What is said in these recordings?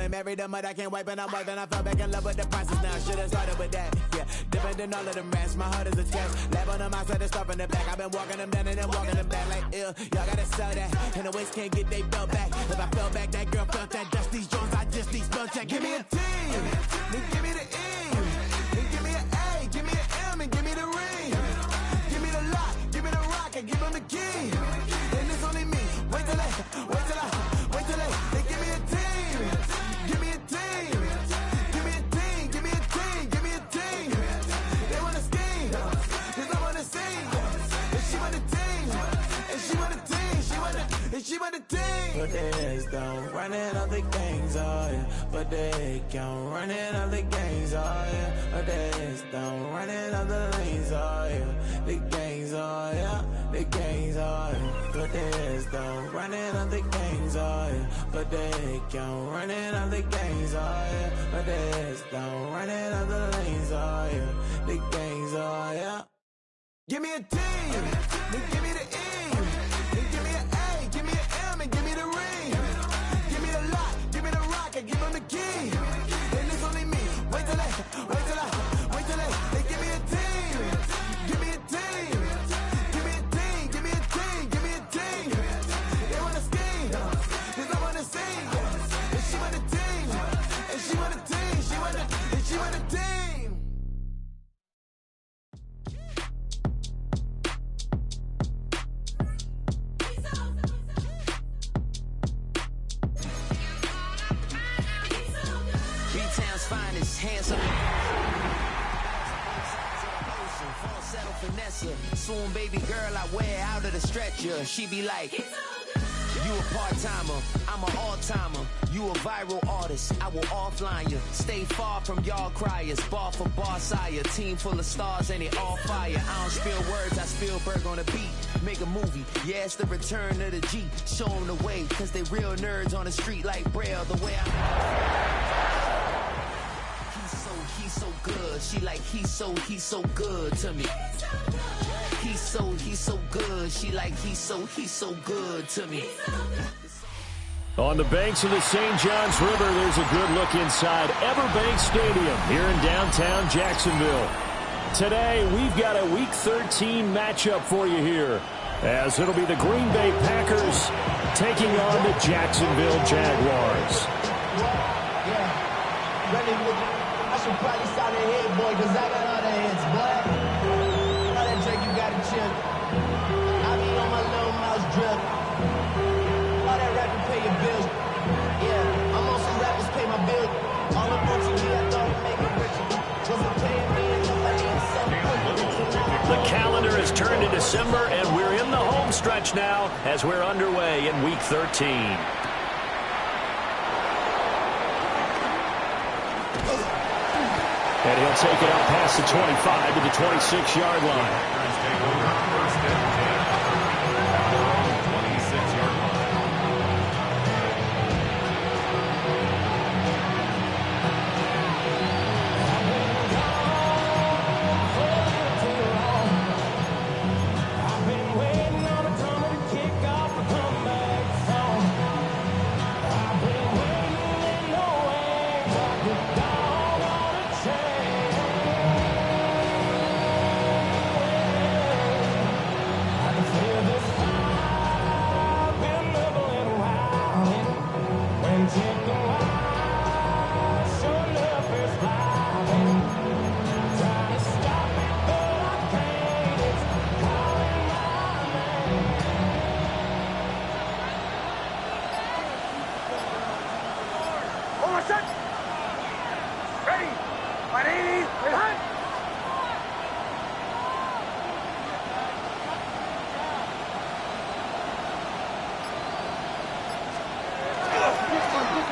and married them, but I can't wipe and I'm wiping. I fell back in love with the process now. Should've started with that. Yeah, different than all of them rats. My heart is a test. Lab on them outside, the stuff in the back. I've been walking them down and then walking them back like ill. Y'all gotta sell that. And the waist can't get they belt back. If I fell back, that girl felt that. Just these Jones, I just need spell check. Give me a T, then give me the E, then give me an A, give me an M, and give me the ring. Give me the lock, give me the rock, and give them the key. And it's only me. Wait till they, they give me a team. Give me a team. Give me a team. Give me a team. Give me a team. They wanna scheme, 'cause I wanna sing. And she want a team. And she want a team. She want a team. But they heads down, running all the gangs, oh yeah. But they count running all the gangs, oh yeah. But they heads down, running all the lanes, oh yeah. The gangs, oh yeah. The gangs, oh yeah. But they heads down, running all the gangs, oh yeah. But they count running all the gangs, oh yeah. But they heads down, running all the lanes, oh yeah. The gangs, oh yeah. Give me a T, then give me the E, then give me an A, give me an M, and give me the ring. Give me the lock, give me the rock, and give them the key. And it's only me. Wait till they, they give me a team. Give me a team. Give me a team, give me a team, give me a team. They wanna scheme, 'cause I wanna sing. And she want a team, and she want a team, and she want a team. Finest, handsome, falsetto finesse. Soon, baby girl, I wear out of the stretcher. She be like, you a part-timer, I'm an all-timer. You a viral artist, I will offline you. Stay far from y'all criers, bar for bar sire. Team full of stars and they all fire. I don't spill words, I spill Berg on the beat. Make a movie, yeah, it's the return of the G. Show them the way, 'cause they real nerds on the street like Braille. The way He's so good. She like he's so good to me. He's so good. She like he's so good to me. On the banks of the St. Johns River, there's a good look inside Everbank Stadium here in downtown Jacksonville. Today, we've got a Week 13 matchup for you here, as it'll be the Green Bay Packers taking on the Jacksonville Jaguars. I should probably sign a hit, boy, 'cause I got all the hits, boy. All that drink, you gotta chill. I be on my little mouse drip. All that rapping, pay your bills. Yeah, I'm on some rappers, pay my bill. All the books me, I thought it'd make it richer. Wasn't paying me enough, I need something. The calendar has turned to December, and we're in the home stretch now as we're underway in Week 13. And he'll take it out past the 25 to the 26-yard line.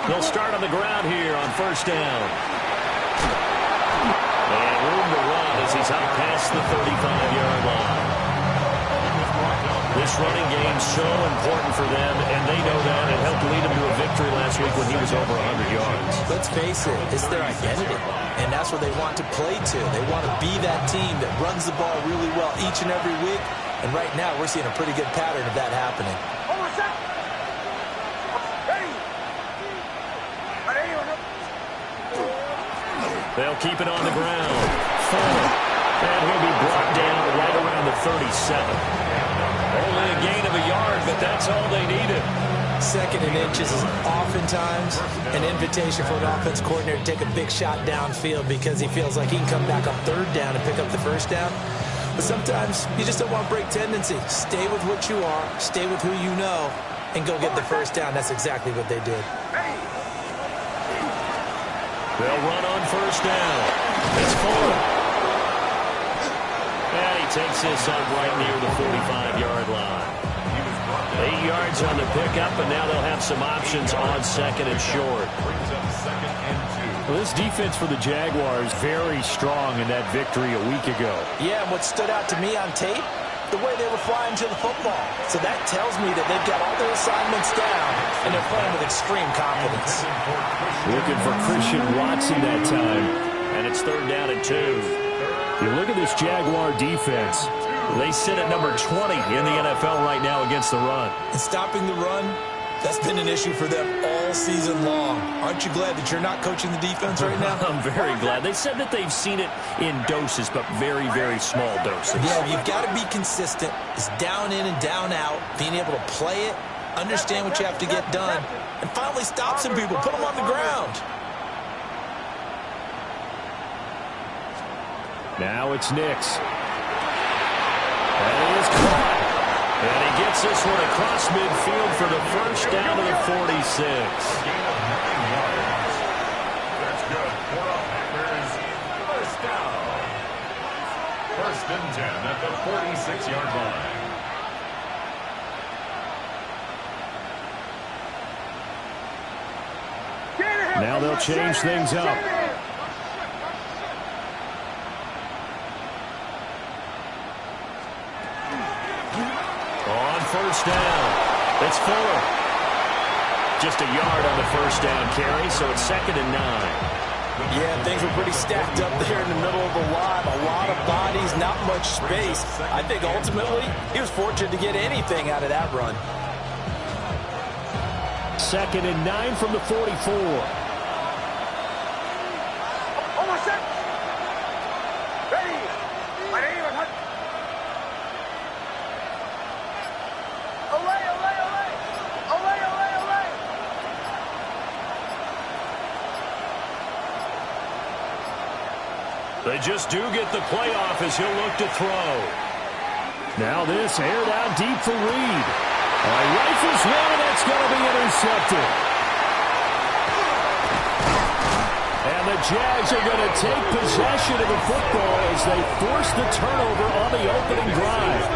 They'll start on the ground here on first down. And room to run as he's out past the 35-yard line. This running game's so important for them, and they know that. It helped lead them to a victory last week when he was over 100 yards. Let's face it, it's their identity, and that's what they want to play to. They want to be that team that runs the ball really well each and every week, and right now we're seeing a pretty good pattern of that happening. Ready? Ready? They'll keep it on the ground. Fuller. And he'll be brought down right around the 37. Only a gain of a yard, but that's all they needed. 2nd and inches is oftentimes an invitation for an offense coordinator to take a big shot downfield because he feels like he can come back on 3rd down and pick up the 1st down. But sometimes you just don't want to break tendency. Stay with what you are, stay with who you know, and go get the 1st down. That's exactly what they did. They'll run on 1st down. It's Fuller. And he takes this up right near the 45-yard line. 8 yards on the pickup, and now they'll have some options on 2nd and short. Well, this defense for the Jaguars very strong in that victory a week ago. Yeah, and what stood out to me on tape, the way they were flying to the football. So that tells me that they've got all their assignments down, and they're playing with extreme confidence. Looking for Christian Watson that time, and it's 3rd down and 2. You look at this Jaguar defense. They sit at number 20 in the NFL right now against the run. And stopping the run, that's been an issue for them all season long. Aren't you glad that you're not coaching the defense right now? I'm very glad. They said that they've seen it in doses, but very, very small doses. Yeah, you've got to be consistent. It's down in and down out, being able to play it, understand what you have to get done, and finally stop some people, put them on the ground. Now it's Nix. And he is caught. And he gets this one across midfield for the 1st down to the 46. That's good. For a Packers, 1st down. 1st and 10 at the 46-yard line. Now they'll change things up. On 1st down, it's Fuller. Just a yard on the 1st down carry, so it's 2nd and 9. Yeah, things were pretty stacked up there in the middle of the line. A lot of bodies, not much space. I think ultimately he was fortunate to get anything out of that run. 2nd and 9 from the 44. They just do get the playoff as he'll look to throw. Now this aired out deep for Reed. Rifles one, and that's going to be intercepted. And the Jags are going to take possession of the football as they force the turnover on the opening drive.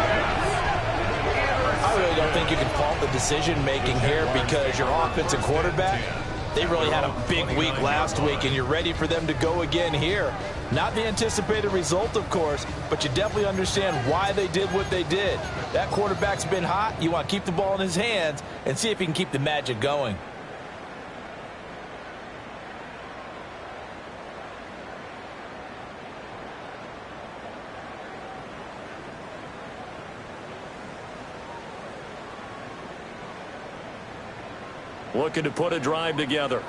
I really don't think you can fault the decision-making here because your offensive quarterback, they really had a big week last week, and you're ready for them to go again here. Not the anticipated result, of course, but you definitely understand why they did what they did. That quarterback's been hot. You want to keep the ball in his hands and see if he can keep the magic going. Looking to put a drive together.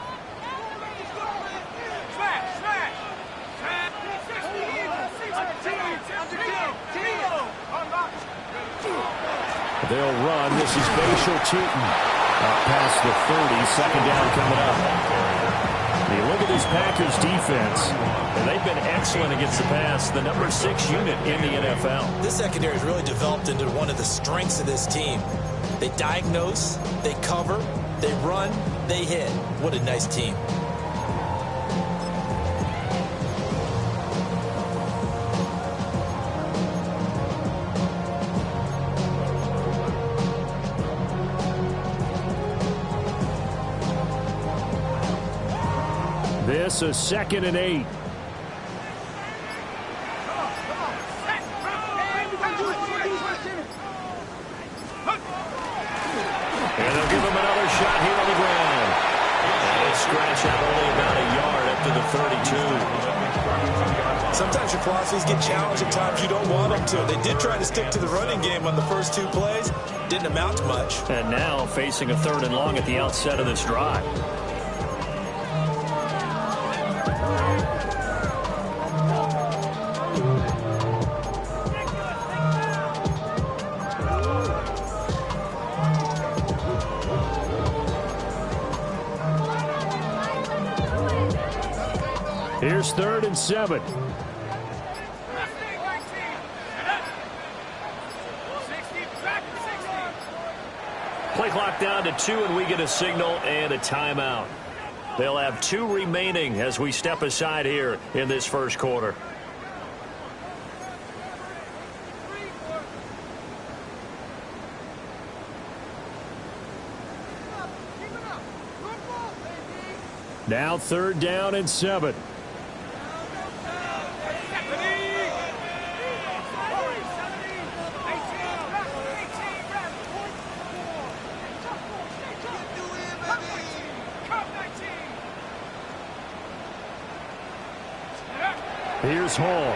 They'll run. This is Bashal Tutin. Up past the 30. 2nd down coming up. You look at this Packers defense, and they've been excellent against the pass. The number 6 unit in the NFL. This secondary has really developed into one of the strengths of this team. They diagnose, they cover, they run, they hit. What a nice team. This is 2nd and 8. And they'll give him another shot here on the ground. And they scratch out only about a yard up to the 32. Sometimes your philosophies get challenged at times you don't want them to. They did try to stick to the running game on the first 2 plays. Didn't amount to much. And now facing a 3rd and long at the outset of this drive. Here's 3rd and 7. Play clock down to 2, and we get a signal and a timeout. They'll have 2 remaining as we step aside here in this first quarter. Now 3rd down and 7. Here's Hall.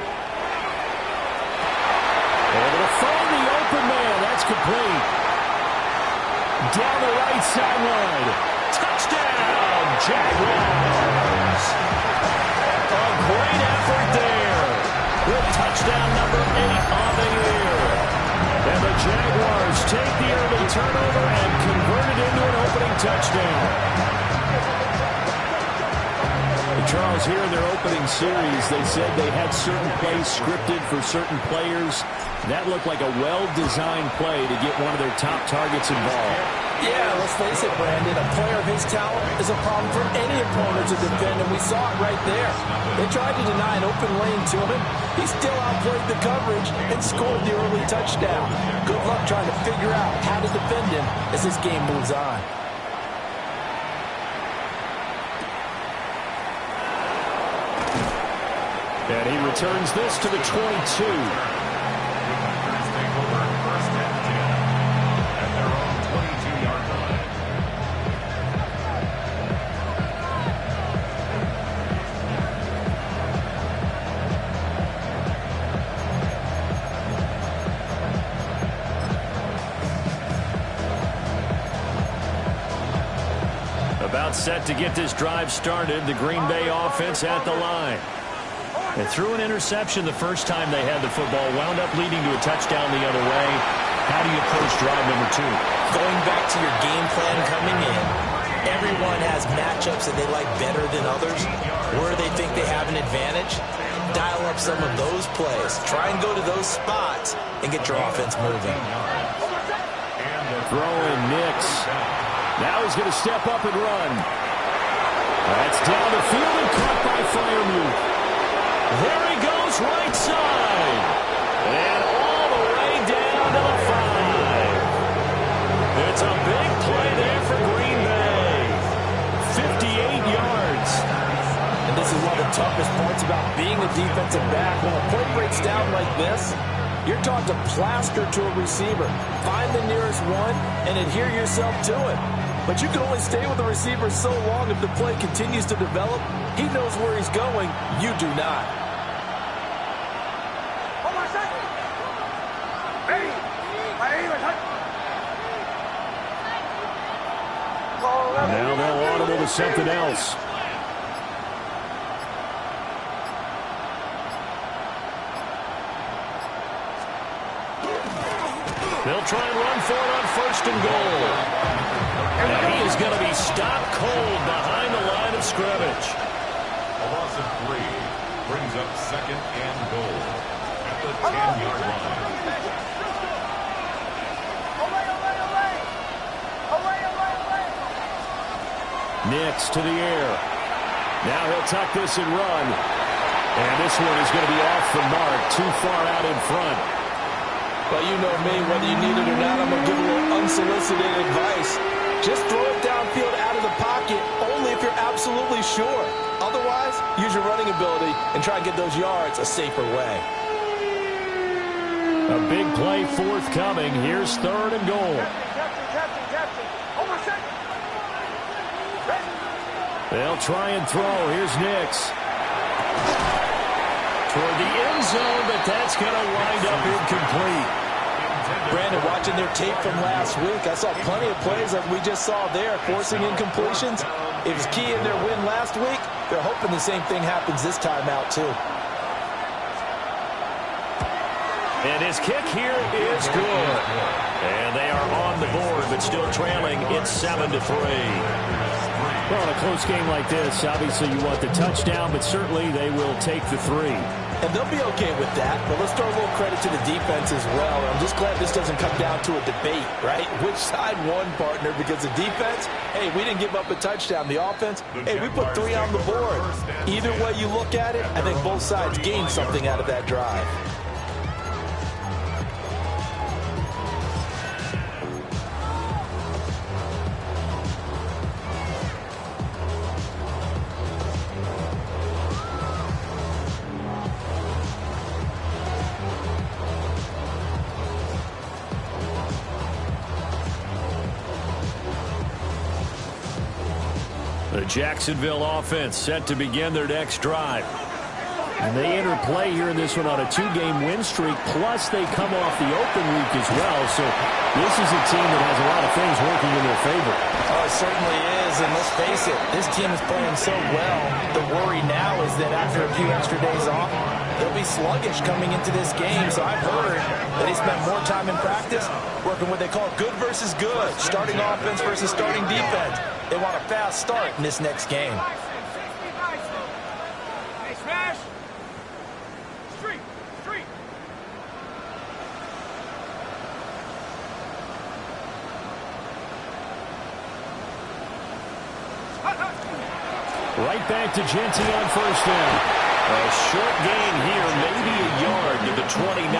Able to find the open man. That's complete. Down the right sideline. Touchdown, Jaguars. A great effort there. With touchdown number 8 on the year. And the Jaguars take the early turnover and convert it into an opening touchdown. Charles, here in their opening series, they said they had certain plays scripted for certain players. That looked like a well-designed play to get one of their top targets involved. Yeah, let's face it, Brandon. A player of his talent is a problem for any opponent to defend, and we saw it right there. They tried to deny an open lane to him. He still outplayed the coverage and scored the early touchdown. Good luck trying to figure out how to defend him as this game moves on. And he returns this to the 22. About set to get this drive started, the Green Bay offense at the line. They threw an interception the first time they had the football, wound up leading to a touchdown the other way. How do you approach drive number 2? Going back to your game plan coming in, everyone has matchups that they like better than others. Where they think they have an advantage, dial up some of those plays. Try and go to those spots and get your offense moving. Throwing Nix. Now he's going to step up and run. That's down the field and caught by Freiermuth. There he goes, right side. And all the way down to the 5. It's a big play there for Green Bay. 58 yards. And this is one of the toughest parts about being a defensive back. When a play breaks down like this, you're taught to plaster to a receiver. Find the nearest one and adhere yourself to it. But you can only stay with the receiver so long if the play continues to develop. He knows where he's going. You do not. Now they'll audible to something else. They'll try and run for it on 1st and goal. And he is going to be stopped cold behind the line of scrimmage. A loss of 3 brings up 2nd and goal at the 10-yard line. Nix to the air. Now he'll tuck this and run. And this one is going to be off the mark, too far out in front. But you know me, whether you need it or not, I'm going to give a little unsolicited advice. Just throw it downfield out of the pocket, only if you're absolutely sure. Otherwise, use your running ability and try and get those yards a safer way. A big play forthcoming. Here's 3rd and goal. They'll try and throw. Here's Nix. Toward the end zone, but that's going to wind up incomplete. Brandon, watching their tape from last week, I saw plenty of plays like we just saw there, forcing incompletions. It was key in their win last week. They're hoping the same thing happens this time out, too. And his kick here is good. And they are on the board, but still trailing. It's 7-3. Well, in a close game like this, obviously you want the touchdown, but certainly they will take the 3. And they'll be okay with that, but let's throw a little credit to the defense as well. I'm just glad this doesn't come down to a debate, right? Which side won, partner? Because the defense, hey, we didn't give up a touchdown. The offense, hey, we put 3 on the board. Either way you look at it, I think both sides gained something out of that drive. The Jacksonville offense set to begin their next drive. And they enter play here in this one on a 2-game win streak, plus they come off the open week as well. So this is a team that has a lot of things working in their favor. Oh, it certainly is, and let's face it, this team is playing so well. The worry now is that after a few extra days off, they'll be sluggish coming into this game. So I've heard that they spent more time in practice working what they call good versus good, starting offense versus starting defense. They want a fast start in this next game. Right back to Genty on first down. A short gain here, maybe a yard to the 29.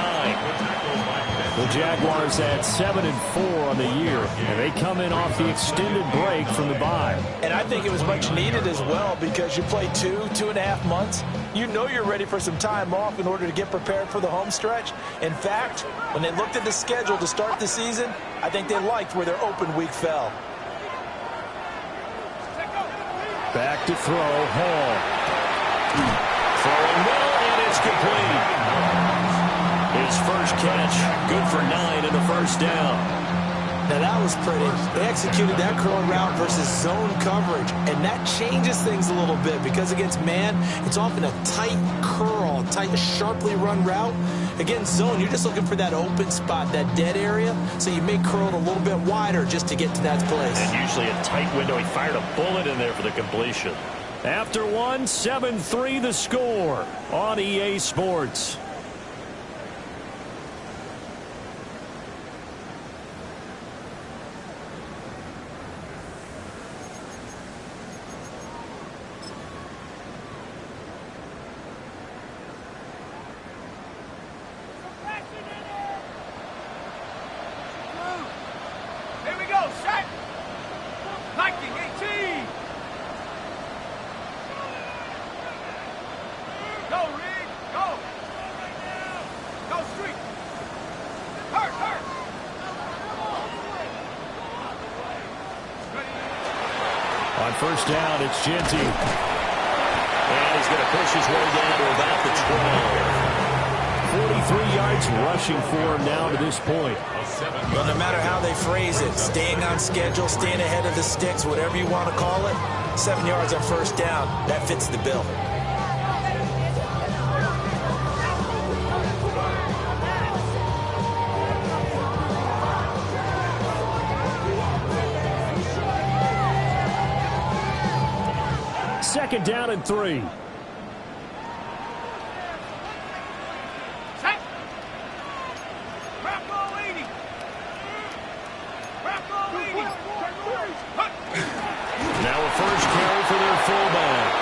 The Jaguars at 7-4 on the year, and they come in off the extended break from the bye. And I think it was much needed as well because you play 2.5 months. You know you're ready for some time off in order to get prepared for the home stretch. In fact, when they looked at the schedule to start the season, I think they liked where their open week fell. Back to throw, Hall. Throwing well, and it's complete. His first catch, good for 9 in the first down. Now that was pretty. They executed that curl route versus zone coverage, and that changes things a little bit because against man, it's often a tight curl, tight, sharply run route. Against zone, you're just looking for that open spot, that dead area, so you may curl it a little bit wider just to get to that place. And usually a tight window. He fired a bullet in there for the completion. After 7-3 the score on EA Sports. On first down, it's Genty. And he's going to push his way down to about the 12. 43 yards rushing for him now to this point. Well, no matter how they phrase it, staying on schedule, staying ahead of the sticks, whatever you want to call it, 7 yards on first down, that fits the bill. Second down and 3. Now a first carry for their fullback.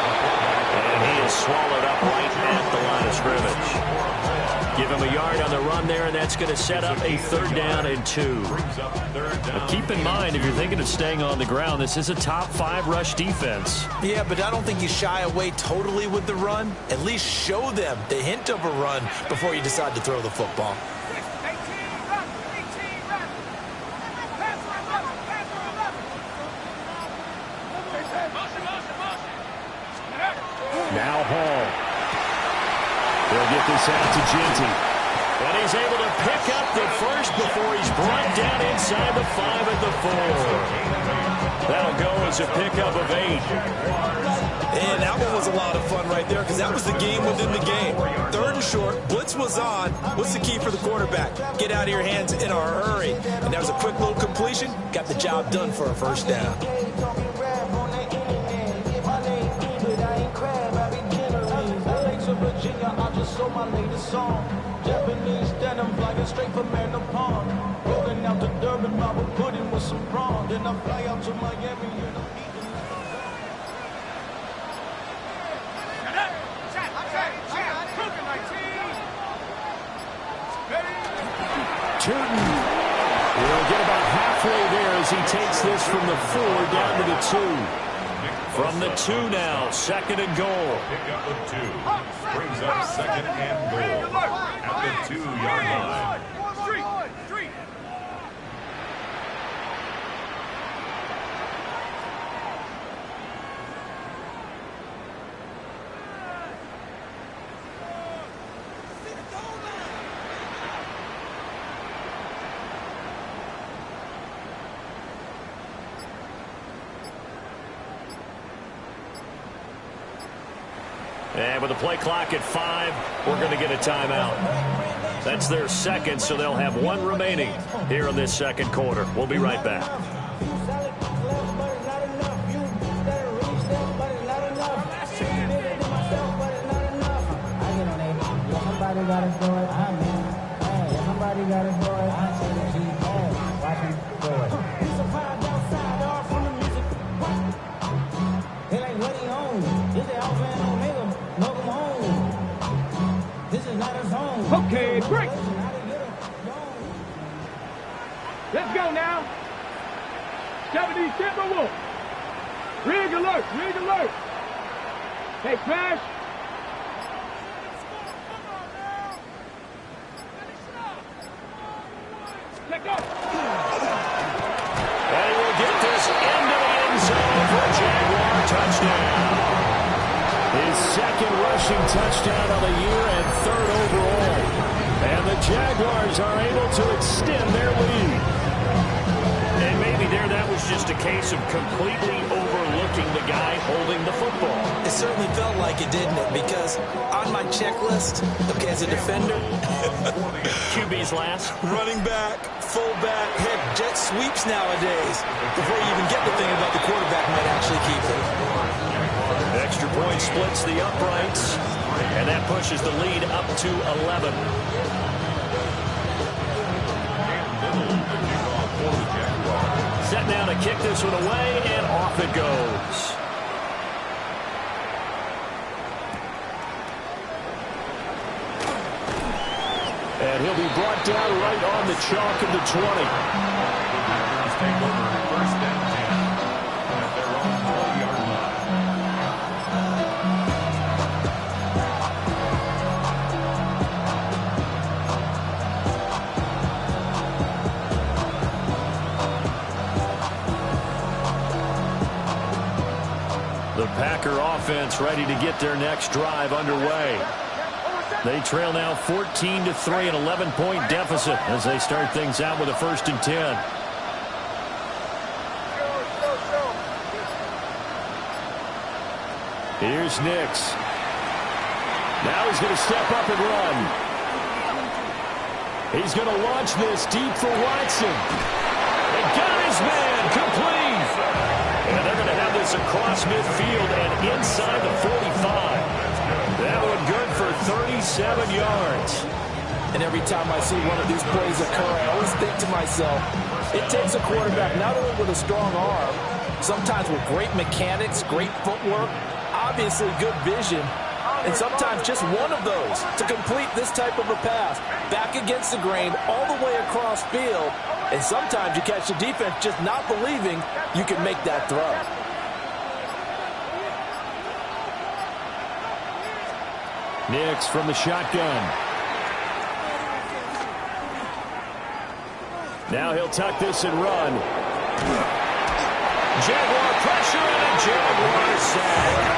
And he is swallowed up right at the line of scrimmage. Give him a yard on the run there, and that's going to set up a 3rd down and 2. Now keep in mind, if you're thinking of staying on the ground, this is a top 5 rush defense. Yeah, but I don't think you shy away totally with the run. At least show them the hint of a run before you decide to throw the football. Now Hall. They'll get this out to Genty. And he's able to pick up the first before he's brought down inside the 5 at the 4. That'll go as a pickup of 8. And that one was a lot of fun right there because that was the game within the game. 3rd and short, blitz was on. What's the key for the quarterback? Get out of your hands in a hurry. And that was a quick little completion. Got the job done for a first down. just sold my latest song. Japanese denim flying straight from Manapon. Going out to Durban, Bible pudding with some prawn. Then I fly out to Miami and I'm eating. Tootin will get about halfway there as he takes this from the 4 down to the 2. From the 2 now, 2nd and goal. Pick up the 2. Brings up 2nd and goal at the 2-yard line. And with the play clock at 5, we're going to get a timeout. That's their 2nd, so they'll have 1 remaining here in this 2nd quarter. We'll be right back. Okay, break. Let's go now. 70 Timberwolf. Rig alert, rig alert. Hey, Crash. Check up. And he will get this into the end zone for a Jaguar touchdown. His 2nd rushing touchdown of the year and 3rd overall. And the Jaguars are able to extend their lead. And maybe there that was just a case of completely overlooking the guy holding the football. It certainly felt like it, didn't it? Because on my checklist, okay, as a defender, QB's last. running back, fullback, heck, jet sweeps nowadays. Before you even get the thing about the quarterback might actually keep it. Extra point splits the uprights, and that pushes the lead up to 11. Set now to kick this one away, and off it goes. And he'll be brought down right on the chalk of the 20. Take over 1st and 10 at their own 12-yard line. The Packer offense ready to get their next drive underway. They trail now 14-3, an 11-point deficit as they start things out with a 1st and 10. Here's Nix. Now he's going to step up and run. He's going to launch this deep for Watson. And got his man complete. And they're going to have this across midfield and inside the 45. That one good for 37 yards. And every time I see one of these plays occur, I always think to myself, it takes a quarterback not only with a strong arm, sometimes with great mechanics, great footwork, obviously good vision, and sometimes just one of those to complete this type of a pass. Back against the grain, all the way across field, and sometimes you catch the defense just not believing you can make that throw. Nix from the shotgun. Now he'll tuck this and run. Jaguar pressure and a Jaguar sack.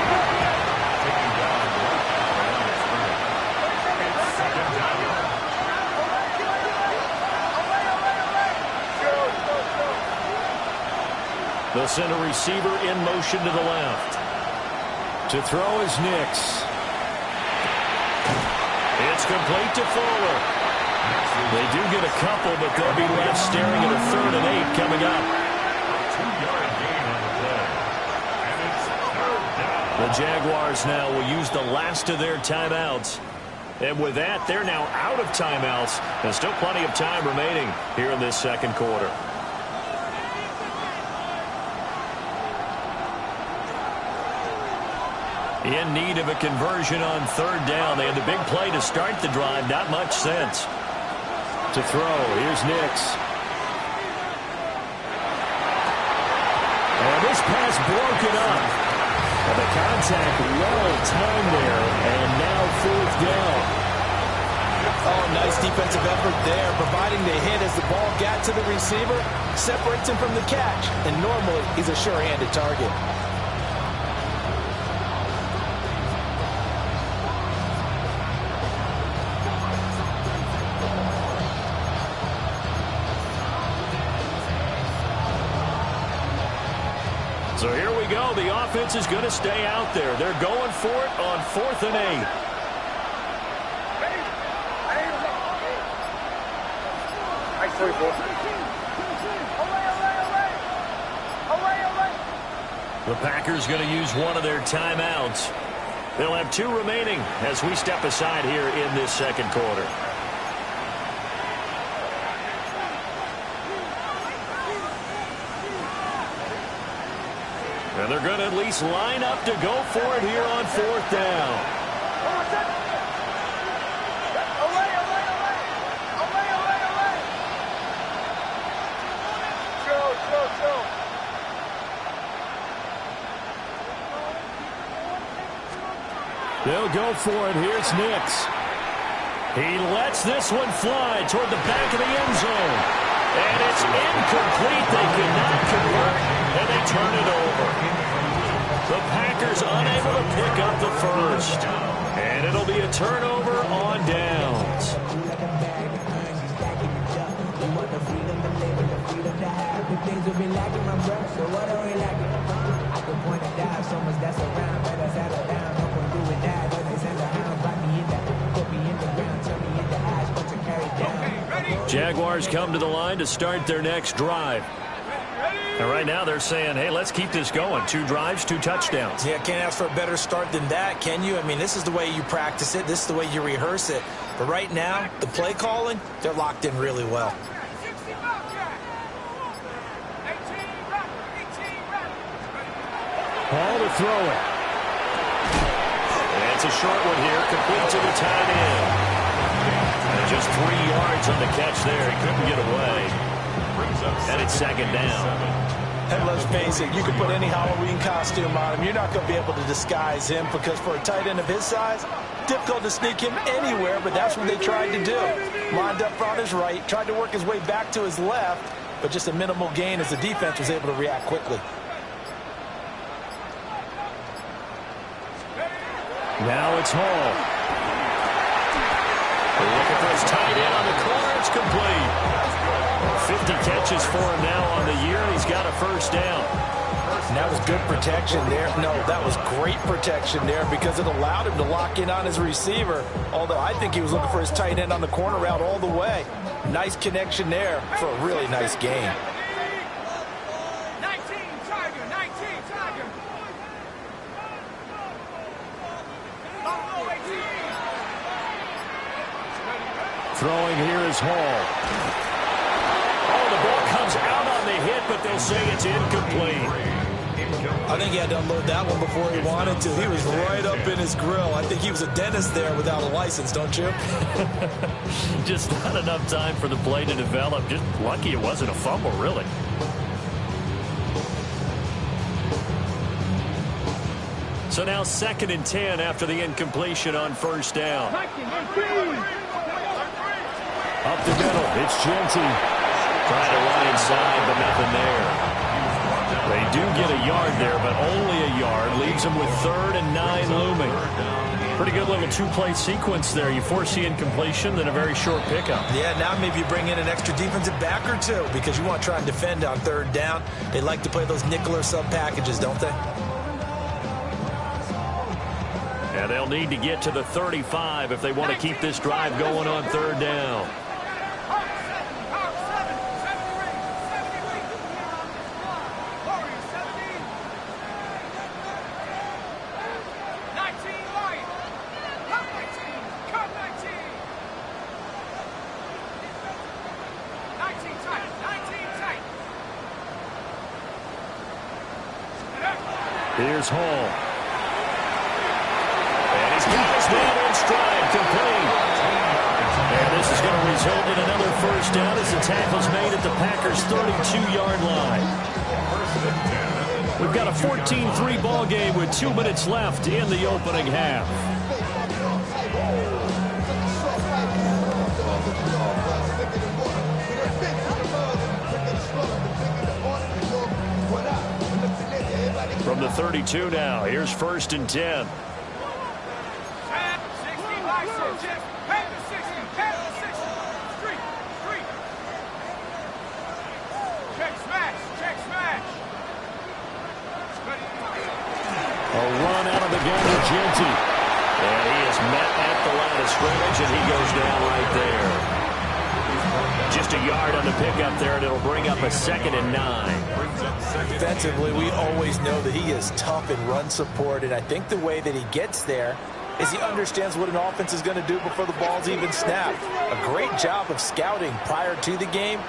They'll send a receiver in motion to the left. To throw is Nix. It's complete to Fuller. They do get a couple, but they'll be left staring at a 3rd and 8 coming up. 2-yard gain on the play. And it's 3rd down. The Jaguars now will use the last of their timeouts And with that, they're now out of timeouts. There's still plenty of time remaining here in this second quarter. In need of a conversion on third down. They had the big play to start the drive. Not much sense. To throw, here's Nix. And this pass broken up. And the contact well timed there. And now fourth down. Oh, nice defensive effort there. Providing the hit as the ball got to the receiver. Separates him from the catch. And normally, he's a sure-handed target. So here we go. The offense is going to stay out there. They're going for it on 4th and 8. The Packers going to use one of their timeouts. They'll have 2 remaining as we step aside here in this second quarter. And they're going to at least line up to go for it here on 4th down. They'll go for it. Here's Nix. He lets this one fly toward the back of the end zone. And it's incomplete. They cannot convert, and they turn it over. The Packers unable to pick up the first. And it'll be a turnover on downs. Jaguars come to the line to start their next drive. And right now they're saying, hey, let's keep this going. 2 drives, 2 touchdowns. Yeah, can't ask for a better start than that, can you? I mean, this is the way you practice it. This is the way you rehearse it. But right now, the play calling, they're locked in really well. Ball to throw it. And it's a short one here, complete to the tight end. And just 3 yards on the catch there. He couldn't get away. And it's second down. And let's face it, you can put any Halloween costume on him. You're not going to be able to disguise him because for a tight end of his size, difficult to sneak him anywhere, but that's what they tried to do. Lined up on his right, tried to work his way back to his left, but just a minimal gain as the defense was able to react quickly. Now it's Hall. Looking for his tight end on the corner. It's complete. 50 catches for him now on the year. He's got a first down. And that was good protection there. No, that was great protection there because it allowed him to lock in on his receiver. Although I think he was looking for his tight end on the corner route all the way. Nice connection there for a really nice game. 19 Tiger. Throwing here is Hall. Oh, the ball comes out on the hit, but they'll say it's incomplete. I think he had to unload that one before he wanted to. He was right up in his grill. I think he was a dentist there without a license, don't you? Just not enough time for the play to develop. Just lucky it wasn't a fumble, really. So now 2nd and 10 after the incompletion on first down. Up the middle, it's Genty. Trying to run inside, but nothing there. They do get a yard there, but only a yard. Leaves them with 3rd and 9 looming. Pretty good little 2-play sequence there. You force the incompletion, then a very short pickup. Yeah, now maybe you bring in an extra defensive back or 2 because you want to try and defend on 3rd down. They like to play those nickel or sub packages, don't they? And they'll need to get to the 35 if they want to keep this drive going on 3rd down. Here's Hall. And he's got his man in stride, complete. And this is going to result in another first down as the tackle's made at the Packers' 32-yard line. We've got a 14-3 ball game with 2 minutes left in the opening half. From the 32 now, here's 1st and 10. A run out of the gun to Genty. And he is met at the line of scrimmage, and he goes down right there. Just a yard on the pickup there, and it'll bring up a 2nd and 9. Defensively, we always know that he is tough in run support, and I think the way that he gets there is he understands what an offense is going to do before the ball's even snapped. A great job of scouting prior to the game,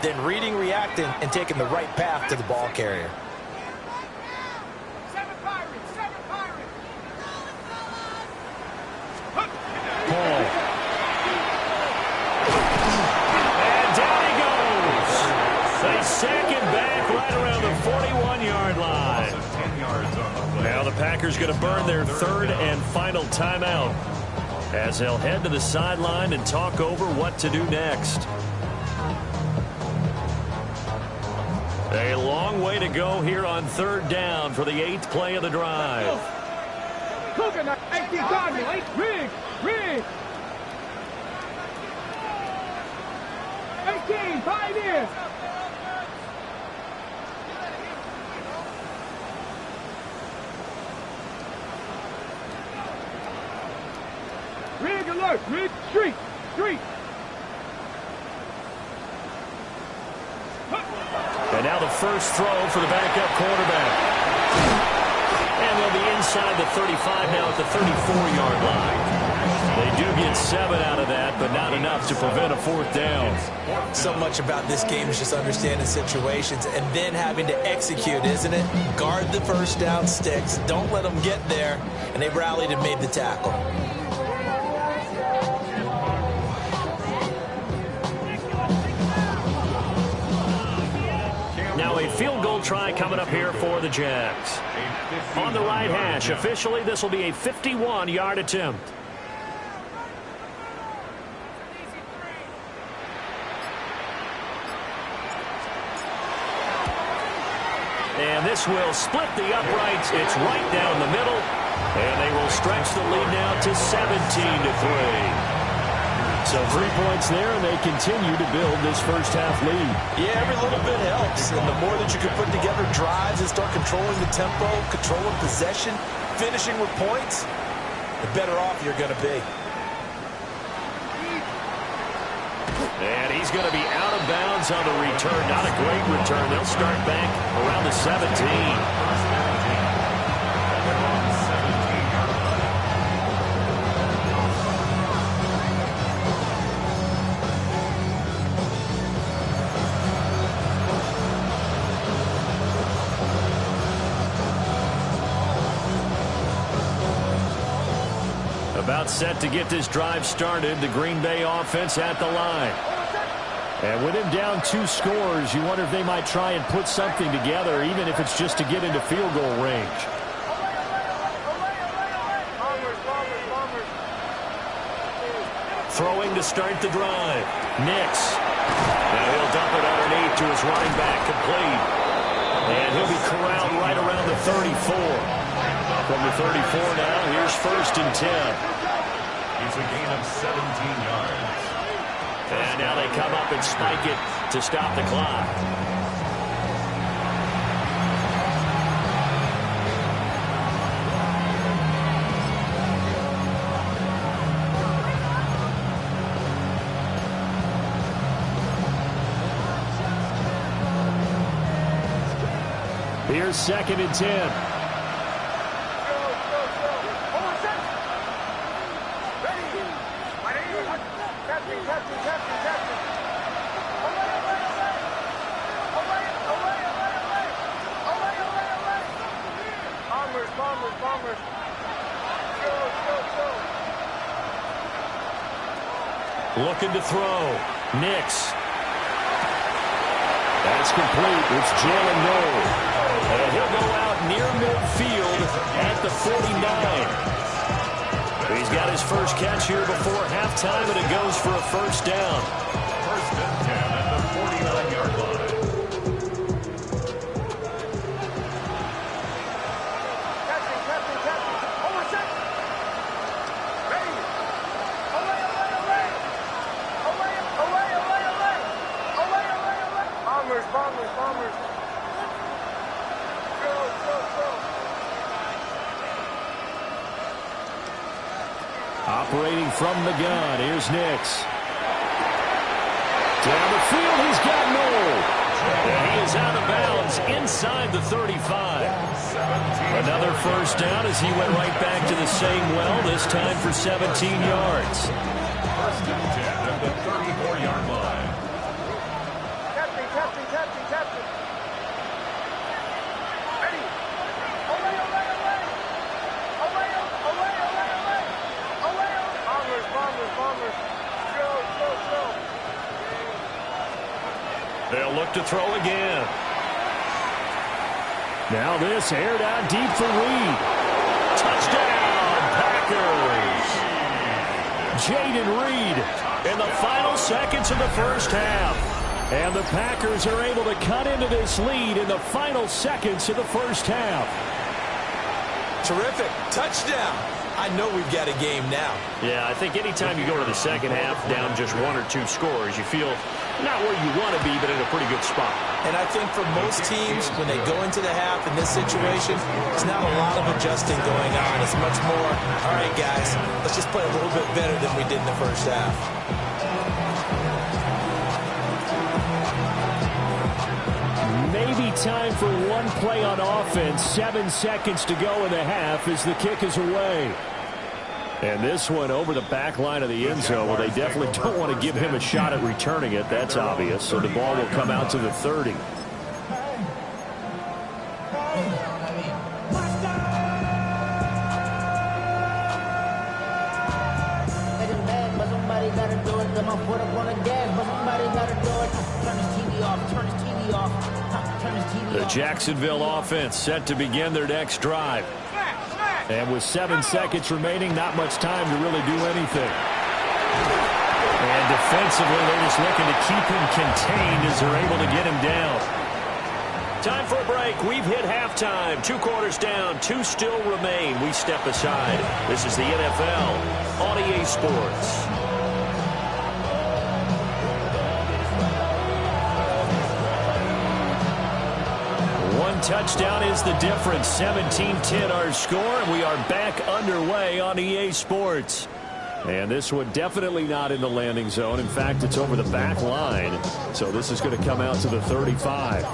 then reading, reacting, and taking the right path to the ball carrier. Second back right around the 41-yard line. Now the Packers going to burn their 3rd and final timeout as they'll head to the sideline and talk over what to do next. A long way to go here on 3rd down for the 8th play of the drive. Coconut, 18 Cardinal, 8, Rig. 18, Pioneer. Rig alert, Rig, street. And now the first throw for the backup quarterback. And they'll be inside the 35 now at the 34-yard line. They do get 7 out of that, but not enough to prevent a 4th down. So much about this game is just understanding situations and then having to execute, isn't it? Guard the first down sticks. Don't let them get there. And they rallied and made the tackle. Now a field goal try coming up here for the Jags. On the right hash, officially this will be a 51-yard attempt. And this will split the uprights. It's right down the middle. And they will stretch the lead now to 17-3. So 3 points there, and they continue to build this first half lead. Yeah, every little bit helps. And the more that you can put together drives and start controlling the tempo, controlling possession, finishing with points, the better off you're going to be. And he's going to be out of bounds on the return. Not a great return. They'll start back around the 17. About set to get this drive started, the Green Bay offense at the line. And with him down 2 scores, you wonder if they might try and put something together, even if it's just to get into field goal range. Throwing to start the drive. Nix. Now he'll dump it underneath to his running back, complete. And he'll be corralled right around the 34. From the 34 now, here's 1st and 10. It's a gain of 17 yards. And now they come up and spike it to stop the clock. Here's 2nd and 10. Looking to throw. Nix. That's complete. It's Jalen Noel. And he'll go out near midfield at the 49. He's got his first catch here before halftime, and it goes for a first down. First and 10 at the 49-yard line. Operating from the gun, here's Nix. Down the field, he's got Noel. And he is out of bounds inside the 35. Another first down as he went right back to the same well, this time for 17 yards. First and 10 at the 34-yard line. Captain. Ready. Bombers. Go. They'll look to throw again. Now this aired out deep for Reed. Touchdown, Packers. Jaden Reed in the final seconds of the first half. And the Packers are able to cut into this lead in the final seconds of the first half. Terrific. Touchdown. I know we've got a game now. Yeah, I think anytime you go to the second half down just 1 or 2 scores, you feel not where you want to be, but in a pretty good spot. And I think for most teams, when they go into the half in this situation, there's not a lot of adjusting going on. It's much more, all right, guys, let's just play a little bit better than we did in the first half. Maybe time for one play on offense. 7 seconds to go in the half as the kick is away. And this one over the back line of the end zone. Well, they definitely don't want to give him a shot at returning it. That's obvious. So the ball will come out to the 30. The Jacksonville offense set to begin their next drive. And with 7 seconds remaining, not much time to really do anything. And defensively, they're just looking to keep him contained as they're able to get him down. Time for a break. We've hit halftime. 2 quarters down, 2 still remain. We step aside. This is the NFL on EA Sports. Touchdown is the difference. 17-10 our score, and we are back underway on EA Sports. And this one definitely not in the landing zone. In fact, it's over the back line. So this is going to come out to the 35.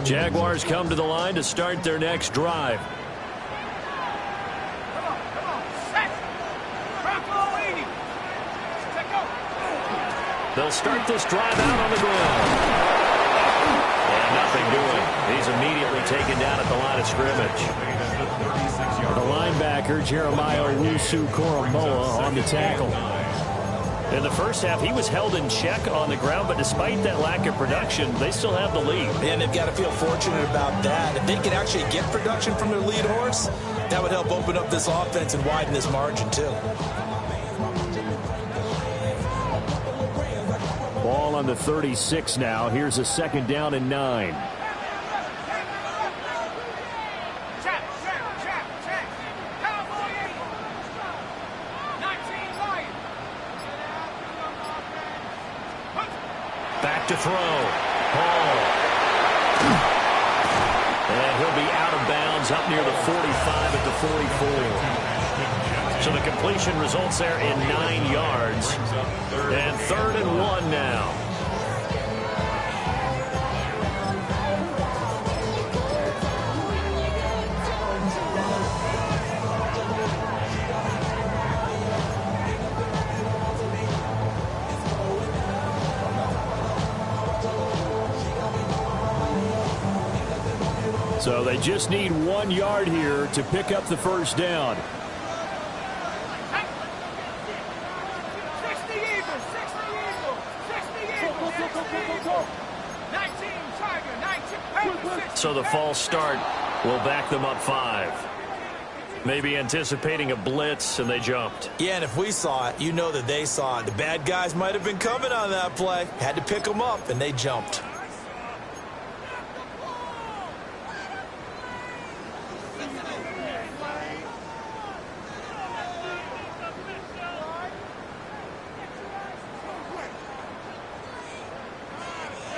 Jaguars come to the line to start their next drive. They'll start this drive out on the ground. And nothing doing. He's immediately taken down at the line of scrimmage. The linebacker, Jeremiah Owusu-Koramoah, on the tackle. In the first half, he was held in check on the ground, but despite that lack of production, they still have the lead. And they've got to feel fortunate about that. If they can actually get production from their lead horse, that would help open up this offense and widen this margin, too. Ball on the 36 now. Here's a 2nd down and 9. Back to throw. Hall. And he'll be out of bounds up near the 45 at the 44. So the completion results there in 9 yards. And 3rd and 1 now. So they just need 1 yard here to pick up the first down. 60 Eagles, 60 Eagles, 60 Eagles, 19 Tiger, 19. So the false start will back them up 5. Maybe anticipating a blitz, and they jumped. Yeah, and if we saw it, you know that they saw it. The bad guys might have been coming on that play. Had to pick them up, and they jumped.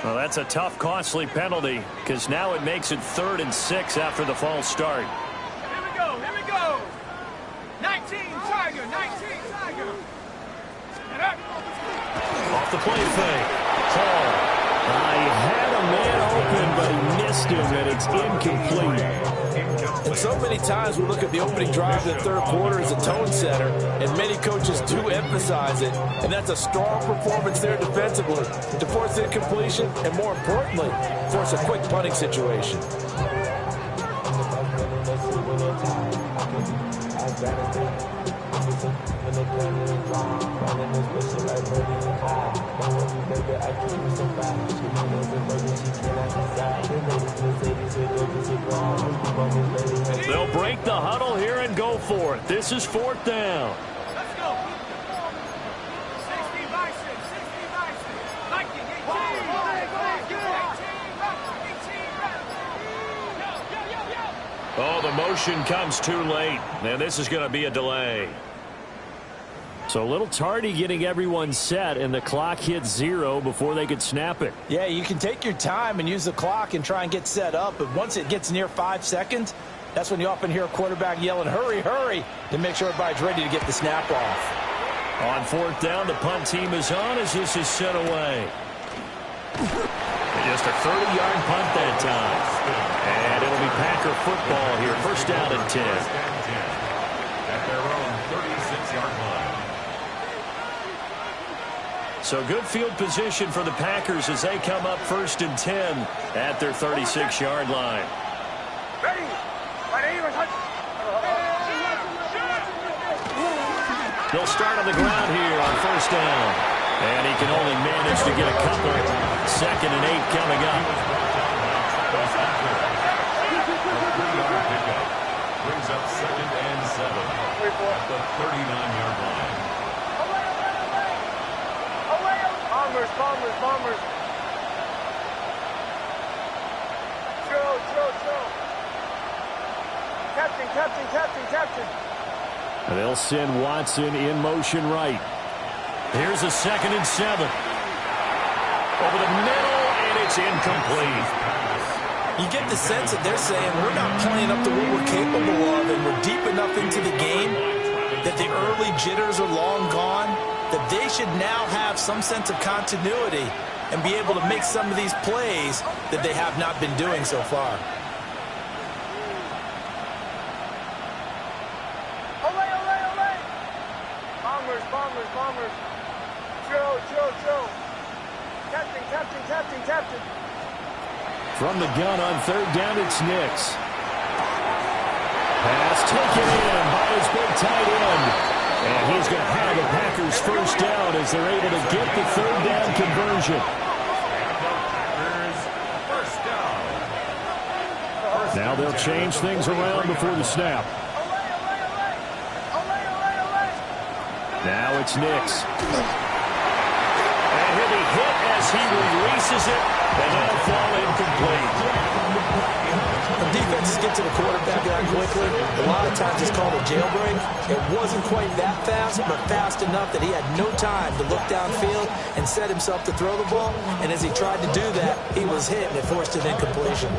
Well, that's a tough, costly penalty because now it makes it 3rd and 6 after the false start. Here we go, here we go. 19 Tiger, 19 Tiger. And up. Off the play fake. Hall. He had a man open, but he missed him, and it's incomplete. And so many times we look at the opening drive of the third quarter as a tone setter, and many coaches do emphasize it, and that's a strong performance there defensively to force incompletion and, more importantly, force a quick punting situation. They'll break the huddle here and go for it. This is 4th down. Let's go. 60 Bison, 60 Bison. Viking, 18. Oh, the motion comes too late, and this is going to be a delay. So a little tardy getting everyone set, and the clock hits 0 before they could snap it. Yeah, you can take your time and use the clock and try and get set up, but once it gets near 5 seconds, that's when you often hear a quarterback yelling, hurry, hurry, to make sure everybody's ready to get the snap off. On 4th down, the punt team is on as this is sent away. Just a 30-yard punt that time. And it'll be Packer football here. 1st down and 10. At their own 36-yard line. So good field position for the Packers as they come up 1st and 10 at their 36-yard line. They'll start on the ground here on 1st down. And he can only manage to get a couple. 2nd and 8 coming up. Brings up 2nd and 7 at the 39-yard line. Bombers. Chill. Captain. They'll send Watson in motion right. Here's a 2nd and 7. Over the middle, and it's incomplete. You get the sense that they're saying we're not playing up to what we're capable of, and we're deep enough into the game that the early jitters are long gone, that they should now have some sense of continuity and be able to make some of these plays that they have not been doing so far. Bombers. Chill. Captain. From the gun on 3rd down, it's Nix. Pass taken in by his big tight end. And he's going to have the Packers 1st down as they're able to get the 3rd down conversion. Now they'll change things around before the snap. Now it's Nix. And he'll be hit as he releases it, and that'll fall incomplete. When defenses get to the quarterback that quickly, a lot of times it's called a jailbreak. It wasn't quite that fast, but fast enough that he had no time to look downfield and set himself to throw the ball. And as he tried to do that, he was hit, and it forced an incompletion.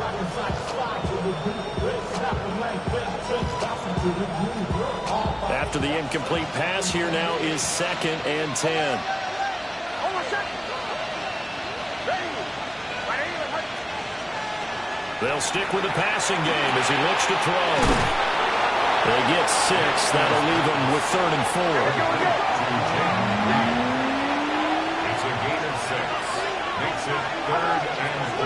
After the incomplete pass, here now is 2nd and 10. They'll stick with the passing game as he looks to throw. They get 6. That'll leave them with 3rd and 4. It's a gain of 6. Makes it 3rd and 4.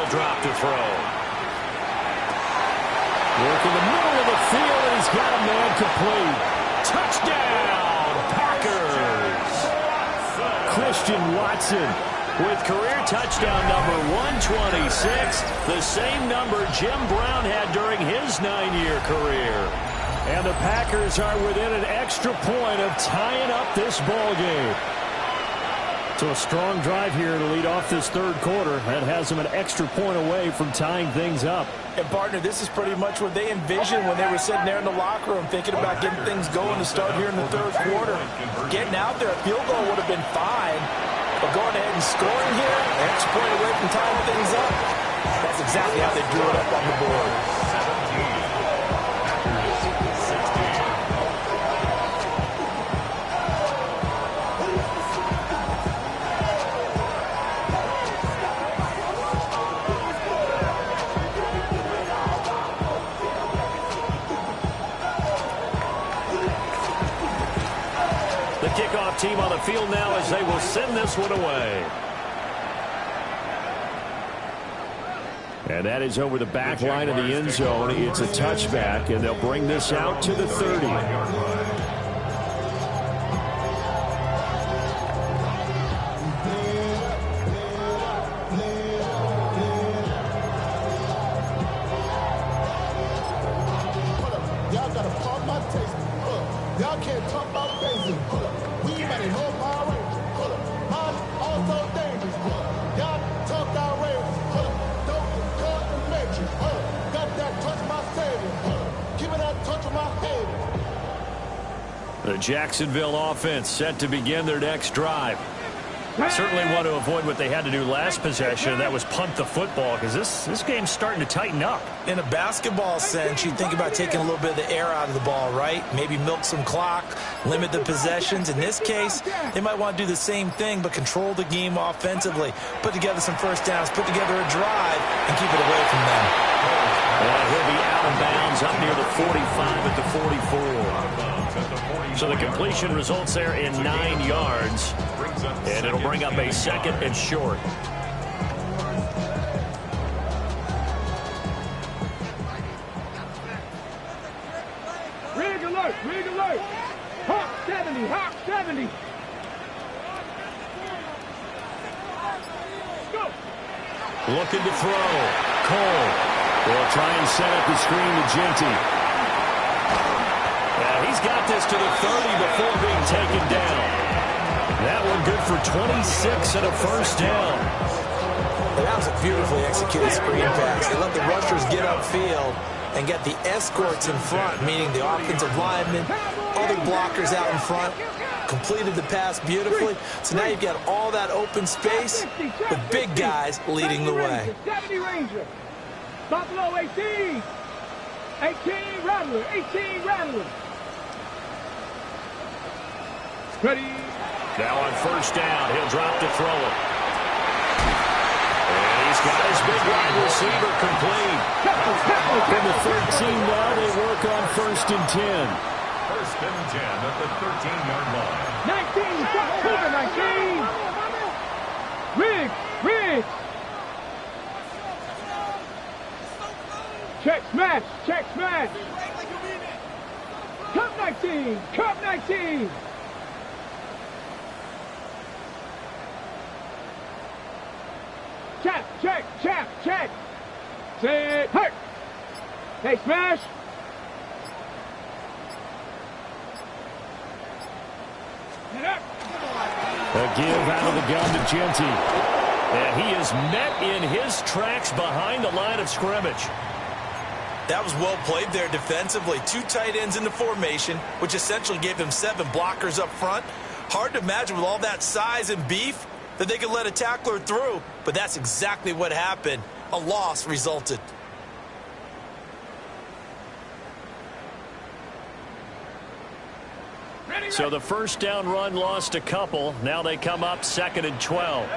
He'll drop to throw. Work in the middle of the field, and he's got a man complete. Touchdown, Packers! Christian Watson with career touchdown number 126, the same number Jim Brown had during his 9-year career. And the Packers are within an extra point of tying up this ball game. So a strong drive here to lead off this third quarter. That has them an extra point away from tying things up. And, partner, this is pretty much what they envisioned when they were sitting there in the locker room thinking about getting things going to start here in the third quarter. Getting out there, a field goal would have been fine. But going ahead and scoring here, an extra point away from tying things up, that's exactly how they drew it up on the board. Kickoff team on the field now as they will send this one away. And that is over the back line of the end zone. It's a touchback, and they'll bring this out to the 30. Y'all gotta pump my taste. Y'all can't talk about basic. We might know my range. Mine also dangerous. Y'all talk outrageous. Don't cut the matrix. Got that touch my savior. Give me that touch of my head. The Jacksonville offense set to begin their next drive. Certainly want to avoid what they had to do last possession. That was punt the football, because this game's starting to tighten up. In a basketball sense, you think about taking a little bit of the air out of the ball, right? Maybe milk some clock, limit the possessions. In this case, they might want to do the same thing, but control the game offensively. Put together some first downs, put together a drive, and keep it away from them. And he'll be out of bounds up near the 45 at the 44. So the completion results there in 9 yards. And it'll bring up a second and short. Rig alert, rig alert. Hawk 70, Hawk 70. Go. Looking to throw. Cole will try and set up the screen to Genty. He's got this to the 30 before being taken down. That one good for 26 and a first down. That was a beautifully executed screen pass. They let the rushers get upfield and get the escorts in front, meaning the offensive linemen, other blockers out in front, completed the pass beautifully. So now you've got all that open space with big guys leading the way. 70 Ranger. Buffalo 18. 18 Rattler. 18 Rattler. Ready. Now on first down, he'll drop to throw it. And he's got his big wide receiver complete. From the 13 now, they work on first and 10. First and 10 at the 13-yard line. 19, stop moving, 19. Rig. Check smash. Cup 19. Check. Set, hurt. Hey, smash. A give out of the gun to Genty. And he is met in his tracks behind the line of scrimmage. That was well played there defensively. 2 tight ends in the formation, which essentially gave him 7 blockers up front. Hard to imagine with all that size and beef that they could let a tackler through, but that's exactly what happened. A loss resulted. So the first down run lost a couple. Now they come up 2nd and 12.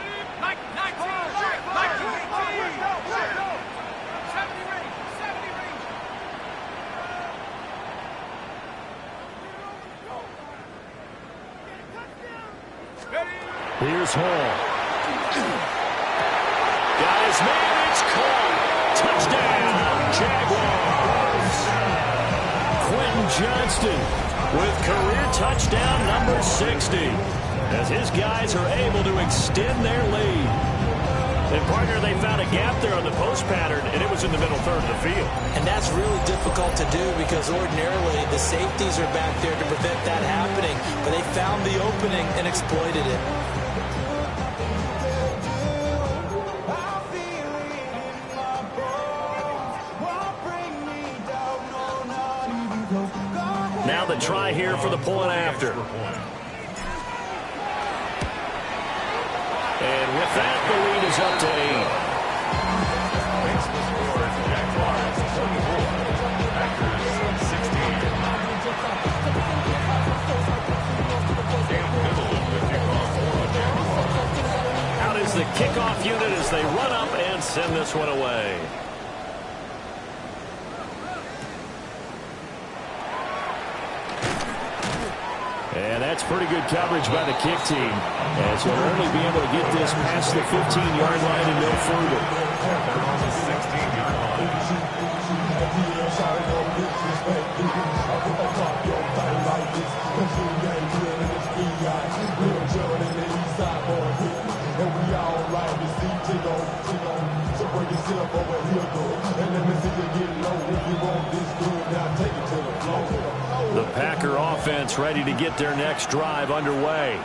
Here's Hall. Got his man, it's caught. Touchdown, Jaguars. Quentin Johnston with career touchdown number 60 as his guys are able to extend their lead. And, partner, they found a gap there on the post pattern, and it was in the middle third of the field. And that's really difficult to do because ordinarily the safeties are back there to prevent that happening. But they found the opening and exploited it. Now the try here for the point after. And with that, the lead is up to 8. Makes the score Jaguars 24, Packers 16. Cam Newton with the kickoff for the Jaguars. Out is the kickoff unit as they run up and send this one away. And that's pretty good coverage by the kick team, as he'll only be able to get this past the 15-yard line and no further. They're on the 16-yard line. The Packer offense ready to get their next drive underway.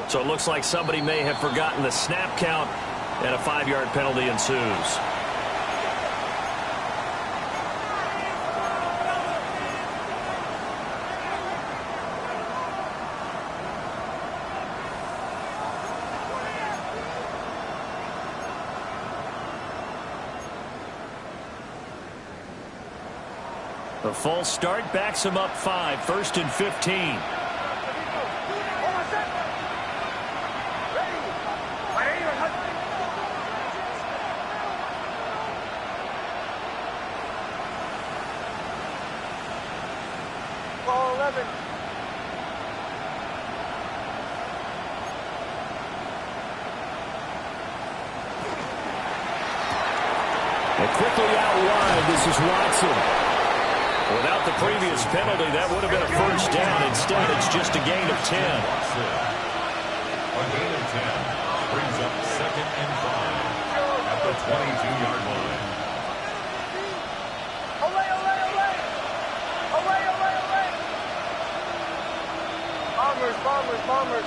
So it looks like somebody may have forgotten the snap count, and a 5-yard penalty ensues. The false start backs him up 5, 1st and 15. And quickly out wide, this is Watson. Without the previous penalty, that would have been a first down. Instead, it's just a gain of 10. A gain of 10 brings up 2nd and 5 at the 22-yard line. Bombers.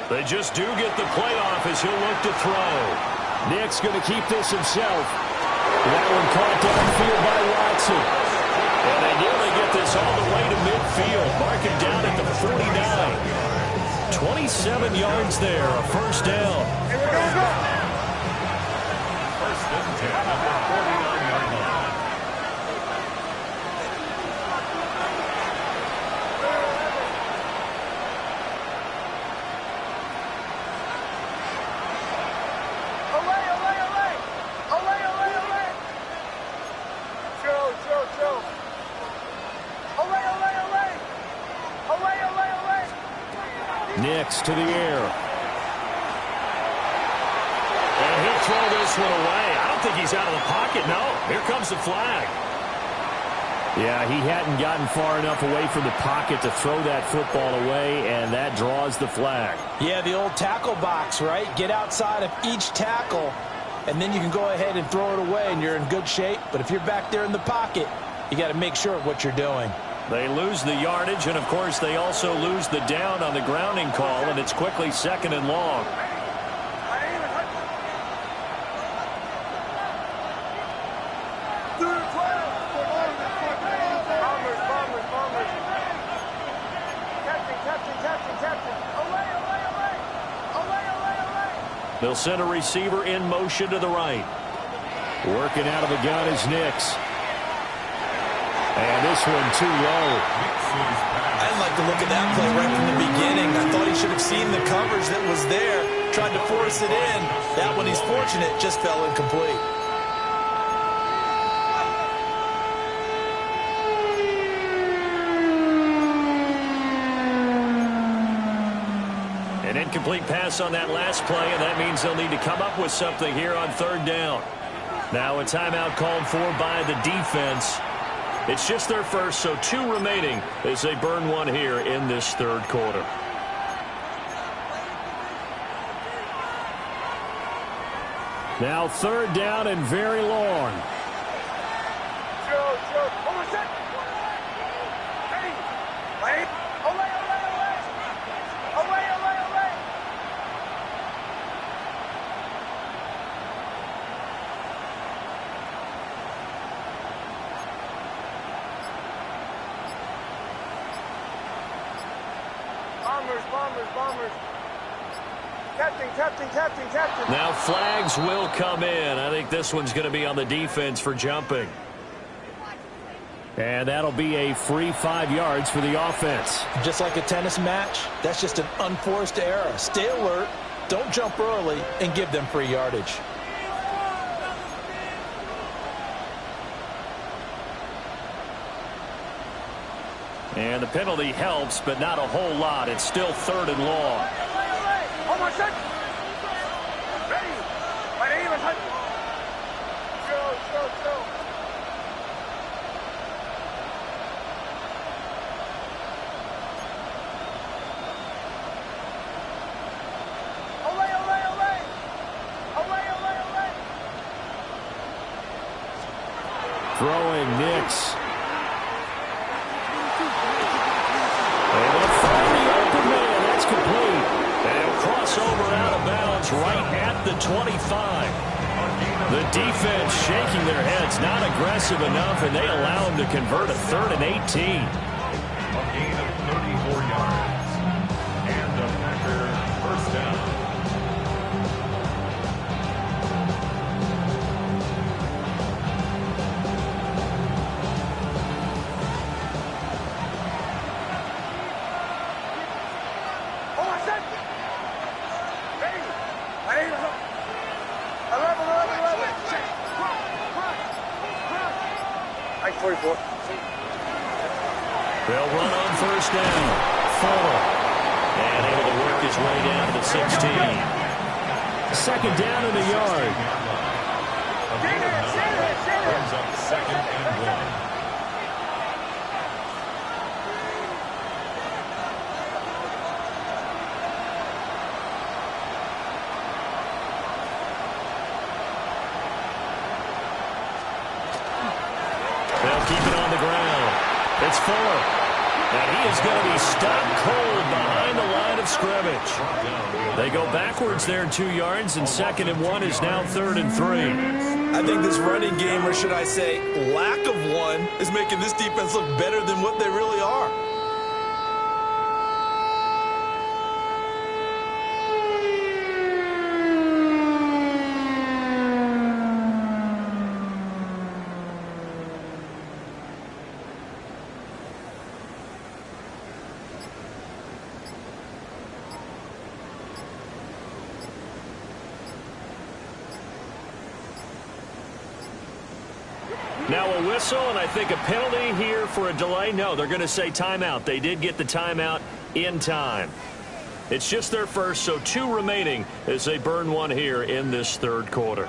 They just do get the play off as he'll look to throw. Nick's going to keep this himself. That one caught downfield by Watson. And they nearly get this all the way to midfield. Mark it down at the 49. 27 yards there, a first down. First and 10 at the 49-yard line. Nix to the air. And he'll throw this one away. I don't think he's out of the pocket. No, here comes the flag. Yeah, he hadn't gotten far enough away from the pocket to throw that football away, and that draws the flag. Yeah, the old tackle box, right? Get outside of each tackle, and then you can go ahead and throw it away, and you're in good shape. But if you're back there in the pocket, you got to make sure of what you're doing. They lose the yardage, and, of course, they also lose the down on the grounding call, and it's quickly 2nd and long. They'll send a receiver in motion to the right. Working out of the gun is Nix. And this one too low. I didn't like the look of that play right from the beginning. I thought he should have seen the coverage that was there, tried to force it in. That one, he's fortunate, just fell incomplete. An incomplete pass on that last play, and that means they'll need to come up with something here on third down. Now a timeout called for by the defense. It's just their first, so 2 remaining as they burn one here in this third quarter. Now third down and very long. Bombers. Captain. Now flags will come in. I think this one's going to be on the defense for jumping. And that'll be a free 5 yards for the offense. Just like a tennis match, that's just an unforced error. Stay alert, don't jump early, and give them free yardage. And the penalty helps, but not a whole lot. It's still 3rd and long. Almost set. Ready. Ready. Go. Away. Throwing Nix. And they'll find the open man. That's complete. And he'll cross over out of bounds right at the 25. The defense shaking their heads, not aggressive enough, and they allow him to convert a 3rd and 18. A gain of 34 yards. And the Packer first down. They'll run on first down. Fuller. And able to work his way down to the 16. 2nd down in the yard. Brings up 2nd and 1. They'll keep it on the ground. It's Fuller. And he is going to be stopped cold behind the line of scrimmage. They go backwards there 2 yards, and 2nd and 1 is now 3rd and 3. I think this running game, or should I say lack of one, is making this defense look better than what they really are. Now a whistle, and I think a penalty here for a delay. No, they're going to say timeout. They did get the timeout in time. It's just their first, so 2 remaining as they burn one here in this third quarter.